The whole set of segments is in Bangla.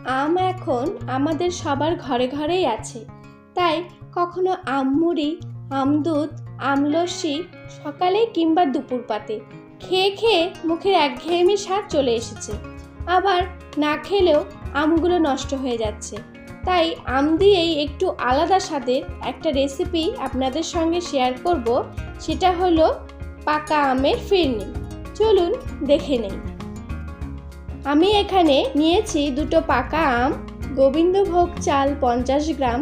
আম এখন আমাদের সবার ঘরে ঘরেই আছে, তাই কখনো আমমুড়ি, আমদুধ, আমলস্যি সকালে কিংবা দুপুর পাতে খেয়ে খেয়ে মুখের একঘেয়েমি স্বাদ চলে এসেছে। আবার না খেলেও আমগুলো নষ্ট হয়ে যাচ্ছে, তাই আম দিয়েই একটু আলাদা স্বাদের একটা রেসিপি আপনাদের সঙ্গে শেয়ার করব। সেটা হলো পাকা আমের ফিরনি। চলুন দেখে নেই। আমি এখানে নিয়েছি দুটো পাকা আম, গোবিন্দভোগ চাল 50 গ্রাম,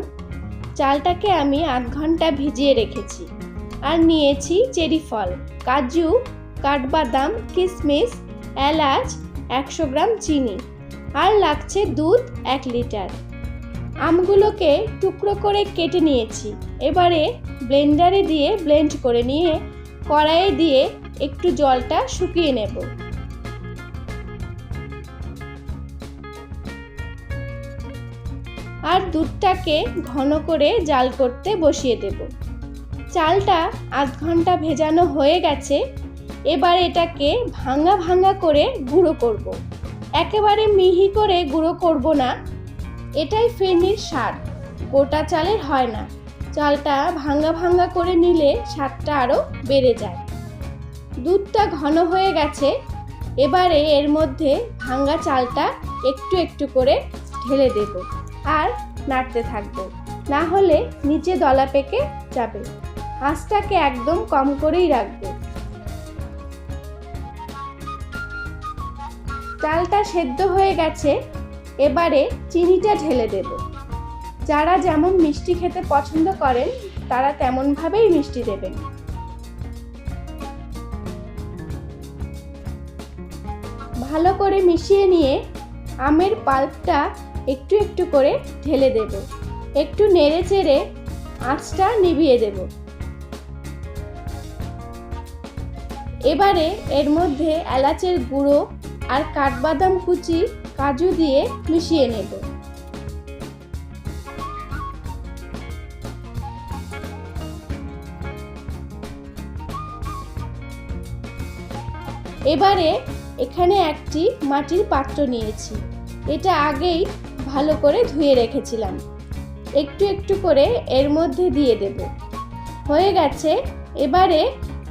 চালটাকে আমি 8 ঘন্টা ভিজিয়ে রেখেছি। আর নিয়েছি চেরি ফল, কাজু, কাঠবাদাম, কিশমিশ, এলাচ, 100 গ্রাম চিনি, আর লাগছে দুধ 1 লিটার। আমগুলোকে টুকরো করে কেটে নিয়েছি। এবারে ব্লেন্ডারে দিয়ে ব্লেন্ড করে নিয়ে কড়াইয়ে দিয়ে একটু জলটা শুকিয়ে নেব। আর দুধটাকে ঘন করে জাল করতে বসিয়ে দেব। চালটা 8 ঘন্টা ভেজানো হয়ে গেছে। এবার এটাকে ভাঙা ভাঙা করে গুঁড়ো করব। একেবারে মিহি করে গুঁড়ো করব না, এটাই ফিরনির স্বাদ, গোটা চালের হয় না। চালটা ভাঙা ভাঙা করে নিলে স্বাদটা আরও বেড়ে যায়। দুধটা ঘন হয়ে গেছে। এবারে এর মধ্যে ভাঙা চালটা একটু একটু করে ঢেলে দেব আর নাড়তে থাকবো, না হলে নিচে দলা পেকে যাবে। আঁচটাকে একদম কম করেই রাখবো। চালটা সেদ্ধ হয়ে গেছে। এবারে চিনিটা ঢেলে দেব। যারা যেমন মিষ্টি খেতে পছন্দ করেন তারা তেমনভাবেই মিষ্টি দেবেন। ভালো করে মিশিয়ে নিয়ে আমের পাল্পটা একটু একটু করে ঢেলে দেব। একটু নেড়ে চেড়ে আঁচটা নিভিয়ে দেব। এবারে এর মধ্যে এলাচের গুঁড়ো আর কাঠবাদাম কুচি, কাজু দিয়ে মিশিয়ে নেব। এবারে এখানে একটি মাটির পাত্র নিয়েছি। এটা আগেই ভালো করে ধুয়ে রেখেছিলাম। একটু একটু করে এর মধ্যে দিয়ে দেব। হয়ে গেছে। এবারে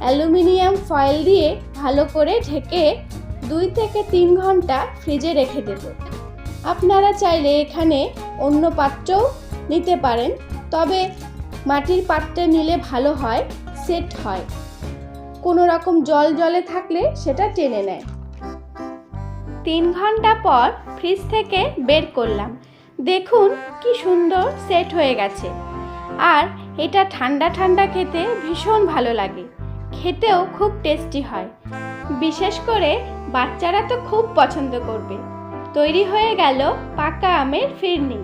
অ্যালুমিনিয়াম ফয়েল দিয়ে ভালো করে ঢেকে 2 থেকে 3 ঘন্টা ফ্রিজে রেখে দেব। আপনারা চাইলে এখানে অন্য পাত্রও নিতে পারেন, তবে মাটির পাত্রে নিলে ভালো হয়, সেট হয়। কোনো রকম জল জলে থাকলে সেটা টেনে নেয়। 3 ঘন্টা পর ফ্রিজ থেকে বের করলাম। দেখুন কি সুন্দর সেট হয়ে গেছে। আর এটা ঠান্ডা ঠান্ডা খেতে ভীষণ ভালো লাগে, খেতেও খুব টেস্টি হয়। বিশেষ করে বাচ্চারা তো খুব পছন্দ করবে। তৈরি হয়ে গেল পাকা আমের ফিরনি।